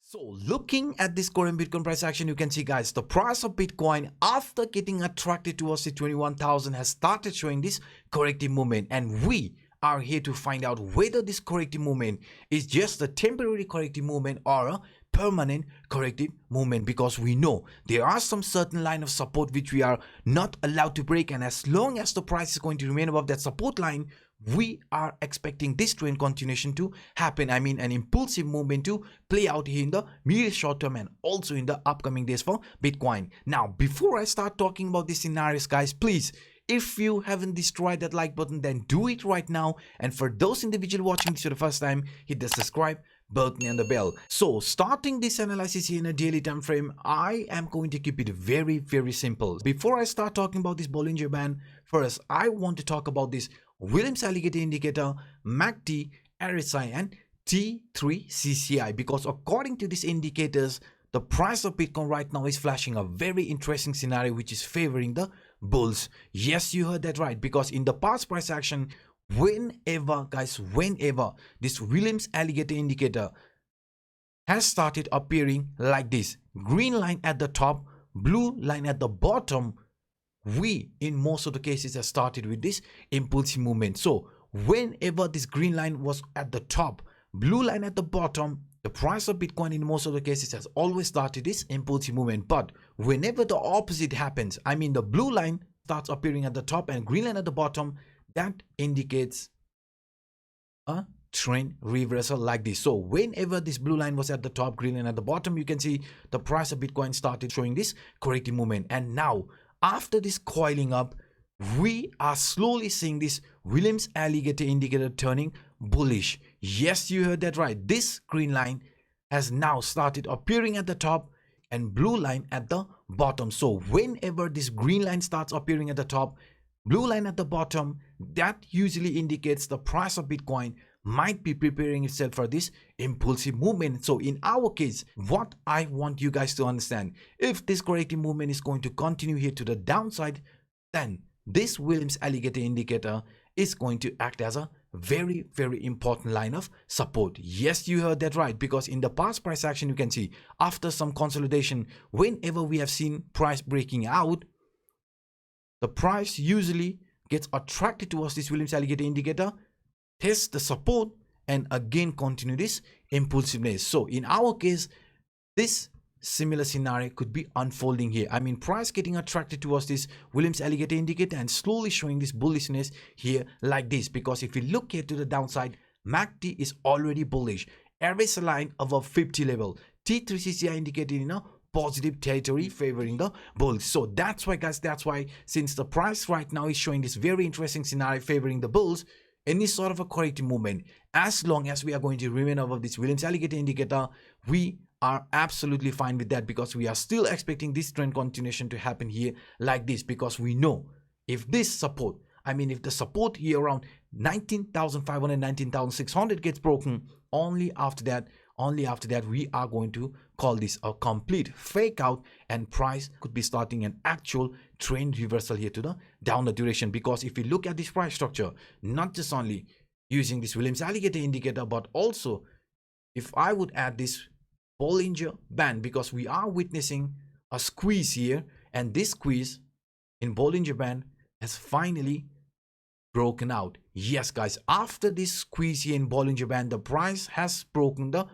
So looking at this current Bitcoin price action, you can see guys, the price of Bitcoin after getting attracted towards the 21,000 has started showing this corrective movement, and we are here to find out whether this corrective movement is just a temporary corrective movement or a permanent corrective movement, because we know there are some certain line of support which we are not allowed to break, and as long as the price is going to remain above that support line, we are expecting this trend continuation to happen. I mean, an impulsive movement to play out here in the medium short term and also in the upcoming days for Bitcoin. Now, before I start talking about these scenarios, guys, please, if you haven't destroyed that like button, then do it right now. And for those individuals watching this for the first time, hit the subscribe button and the bell. So starting this analysis here in a daily time frame, I am going to keep it very simple. Before I start talking about this Bollinger Band, first I want to talk about this Williams Alligator Indicator, MACD, RSI and T3CCI, because according to these indicators, the price of Bitcoin right now is flashing a very interesting scenario which is favoring the bulls. Yes, you heard that right, because in the past price action, whenever this Williams Alligator Indicator has started appearing like this, green line at the top, blue line at the bottom, we in most of the cases have started with this impulsive movement. So whenever this green line was at the top, blue line at the bottom, the price of Bitcoin in most of the cases has always started this impulsive movement. But whenever the opposite happens, I mean the blue line starts appearing at the top and green line at the bottom, that indicates a trend reversal like this. So whenever this blue line was at the top, green line at the bottom, you can see the price of Bitcoin started showing this corrective movement. And now after this coiling up, we are slowly seeing this Williams Alligator Indicator turning bullish. Yes, you heard that right. This green line has now started appearing at the top and blue line at the bottom. So whenever this green line starts appearing at the top, blue line at the bottom, that usually indicates the price of Bitcoin might be preparing itself for this impulsive movement. So in our case, what I want you guys to understand, if this corrective movement is going to continue here to the downside, then this Williams Alligator Indicator is going to act as a very important line of support. Yes, you heard that right, because in the past price action, you can see after some consolidation, whenever we have seen price breaking out, the price usually gets attracted towards this Williams Alligator Indicator, test the support, and again continue this impulsiveness. So in our case, this similar scenario could be unfolding here. I mean, price getting attracted towards this Williams Alligator Indicator and slowly showing this bullishness here like this, because if we look here to the downside, MACD is already bullish, RSI line above 50 level, T3CCI indicated in a positive territory favoring the bulls. So that's why guys, since the price right now is showing this very interesting scenario favoring the bulls, any sort of a corrective movement, as long as we are going to remain above this Williams Alligator Indicator, we are absolutely fine with that, because we are still expecting this trend continuation to happen here like this, because we know if this support, I mean if the support here around 19,500, 19,600 gets broken, only after that we are going to call this a complete fake out, and price could be starting an actual trend reversal here to the downward direction. Because if we look at this price structure, not just only using this Williams Alligator Indicator, but also if I would add this Bollinger Band, because we are witnessing a squeeze here, and this squeeze in Bollinger Band has finally broken out. Yes guys, after this squeeze here in Bollinger Band, the price has broken the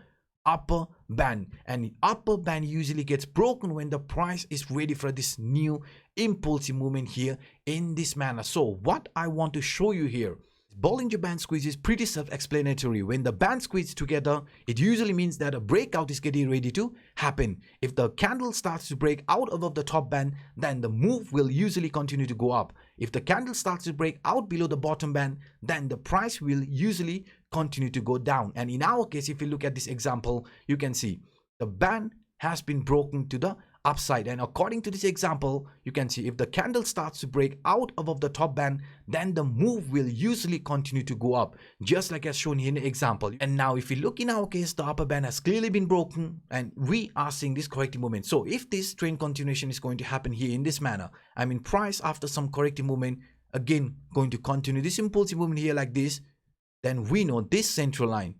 upper band, and the upper band usually gets broken when the price is ready for this new impulsive movement here in this manner. So what I want to show you here, Bollinger Band squeeze is pretty self-explanatory. When the band squeeze together, it usually means that a breakout is getting ready to happen. If the candle starts to break out above the top band, then the move will usually continue to go up. If the candle starts to break out below the bottom band, then the price will usually continue to go down. And in our case, if you look at this example, you can see the band has been broken to the upside, and according to this example, you can see if the candle starts to break out above the top band, then the move will usually continue to go up, just like as shown here in the example. And now if we look in our case, the upper band has clearly been broken and we are seeing this corrective movement. So if this trend continuation is going to happen here in this manner, I mean price after some corrective movement again going to continue this impulsive movement here like this, then we know this central line,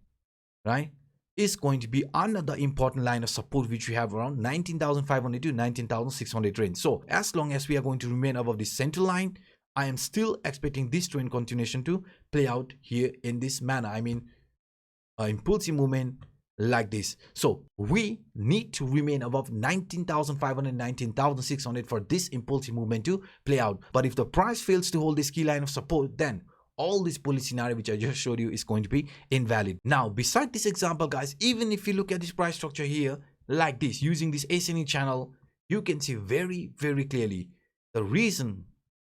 right, is going to be another important line of support which we have around 19,500 to 19,600 range. So as long as we are going to remain above this central line, I am still expecting this trend continuation to play out here in this manner. I mean, impulsive movement like this. So we need to remain above 19,500, 19,600 for this impulsive movement to play out. But if the price fails to hold this key line of support, then all this bullish scenario which I just showed you is going to be invalid. Now, beside this example, guys, even if you look at this price structure here like this, using this ascending channel, you can see very, very clearly the reason,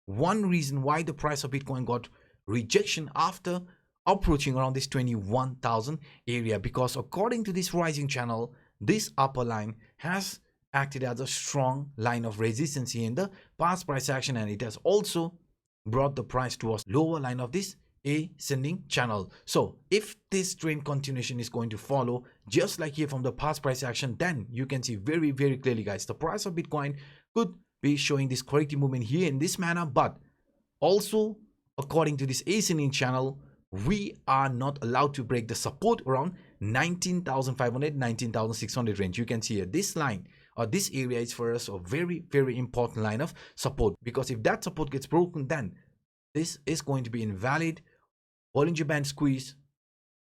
one reason why the price of Bitcoin got rejection after approaching around this 21,000 area, because according to this rising channel, this upper line has acted as a strong line of resistance here in the past price action, and it has also brought the price to a lower line of this ascending channel. So if this trend continuation is going to follow just like here from the past price action, then you can see very, very clearly, guys, the price of Bitcoin could be showing this corrective movement here in this manner. But also, according to this ascending channel, we are not allowed to break the support around 19,500, 19,600 range. You can see here this line or this area is for us a very, very important line of support, because if that support gets broken, then this is going to be invalid. Bollinger Band squeeze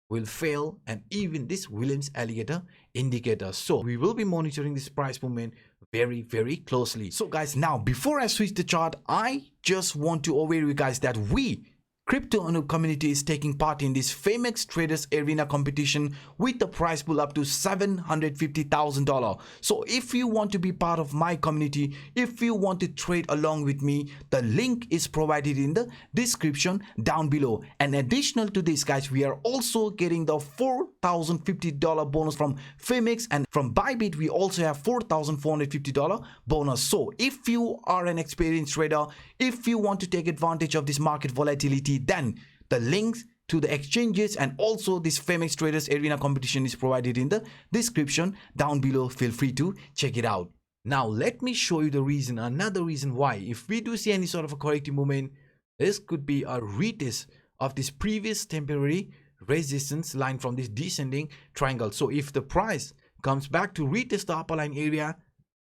will fail, and even this Williams alligator indicator. So we will be monitoring this price movement very, very closely. So guys, now before I switch the chart, I just want to aware you guys that we Crypto Anup community is taking part in this Phemex Traders Arena competition with the prize pool up to $750,000. So if you want to be part of my community, if you want to trade along with me, the link is provided in the description down below. And additional to this, guys, we are also getting the $4,050 bonus from Phemex, and from Bybit we also have $4,450 bonus. So if you are an experienced trader, if you want to take advantage of this market volatility, then the links to the exchanges and also this Phemex Traders Arena competition is provided in the description down below. Feel free to check it out. Now let me show you the reason, another reason why, if we do see any sort of a corrective movement, this could be a retest of this previous temporary resistance line from this descending triangle. So if the price comes back to retest the upper line area,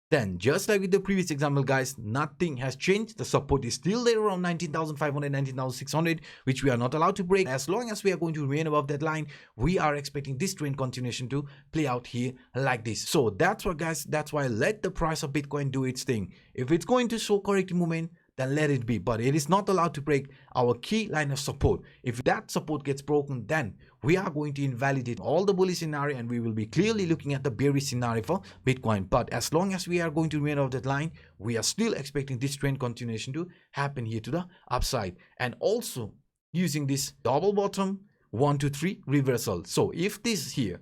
then just like with the previous example, guys, nothing has changed. The support is still there around 19,500, 19,600, which we are not allowed to break. As long as we are going to remain above that line, we are expecting this trend continuation to play out here like this. So that's what, guys, that's why let the price of Bitcoin do its thing. If it's going to show corrective movement, then let it be, but it is not allowed to break our key line of support. If that support gets broken, then we are going to invalidate all the bullish scenario and we will be clearly looking at the bearish scenario for Bitcoin. But as long as we are going to remain off that line, we are still expecting this trend continuation to happen here to the upside, and also using this double bottom 1 2 3 reversal. So if this here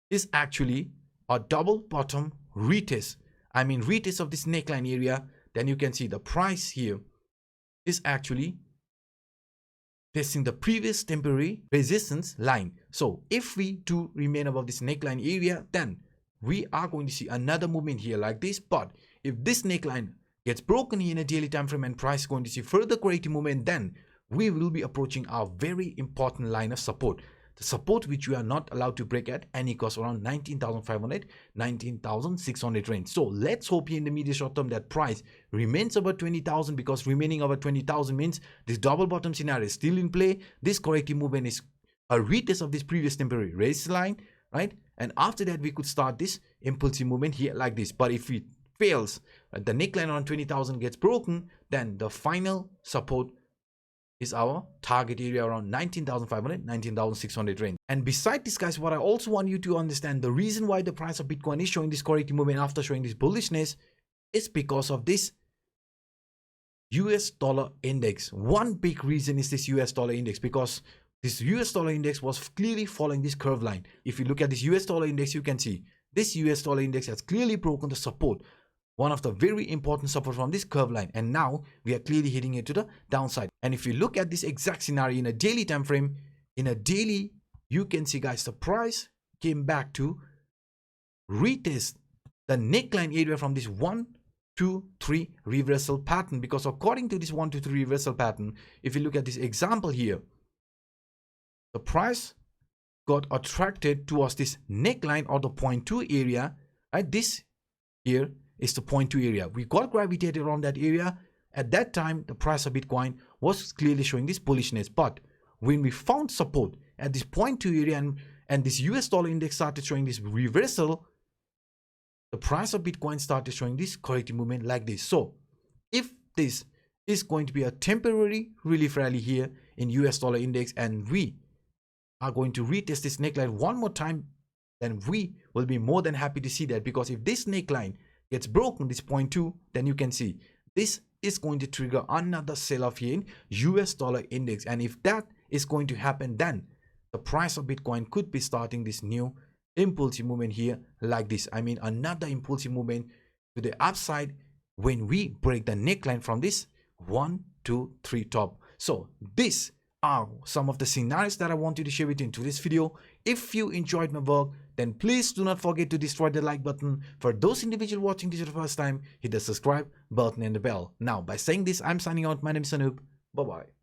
is actually a double bottom retest, I mean retest of this neckline area, then you can see the price here is actually testing the previous temporary resistance line. So if we do remain above this neckline area, then we are going to see another movement here like this. But if this neckline gets broken here in a daily time frame and price is going to see further corrective movement, then we will be approaching our very important line of support, the support which we are not allowed to break at any cost, around 19,500, 19,600 range. So let's hope here in the medium short term that price remains above 20,000, because remaining above 20,000 means this double bottom scenario is still in play. This corrective movement is a retest of this previous temporary resistance line, right? And after that, we could start this impulsive movement here like this. But if it fails, the neckline around 20,000 gets broken, then the final support is our target area around 19,500, 19,600 range. And beside this, guys, what I also want you to understand, the reason why the price of Bitcoin is showing this corrective movement after showing this bullishness is because of this US dollar index. One big reason is this US dollar index, because this US dollar index was clearly following this curve line. If you look at this US dollar index, you can see this US dollar index has clearly broken the support, one of the very important support from this curve line, and now we are clearly hitting it to the downside. And if you look at this exact scenario in a daily time frame, in a daily, you can see, guys, the price came back to retest the neckline area from this 1 2 3 reversal pattern, because according to this 1 2 3 reversal pattern, if you look at this example here, the price got attracted towards this neckline or the 0.2 area, right? This here is the 0.2 area. We got gravitated around that area. At that time, the price of Bitcoin was clearly showing this bullishness. But when we found support at this 0.2 area and this US dollar index started showing this reversal, the price of Bitcoin started showing this corrective movement like this. So if this is going to be a temporary relief rally here in US dollar index and we are going to retest this neckline one more time, then we will be more than happy to see that, because if this neckline gets broken, this 0.2, then you can see this is going to trigger another sell-off here in US dollar index. And if that is going to happen, then the price of Bitcoin could be starting this new impulsive movement here like this. I mean, another impulsive movement to the upside when we break the neckline from this 1, 2, 3 top. So these are some of the scenarios that I wanted to share with you in today's video. If you enjoyed my work, then please do not forget to destroy the like button. For those individuals watching this for the first time, hit the subscribe button and the bell. Now, by saying this, I'm signing out. My name is Anup. Bye-bye.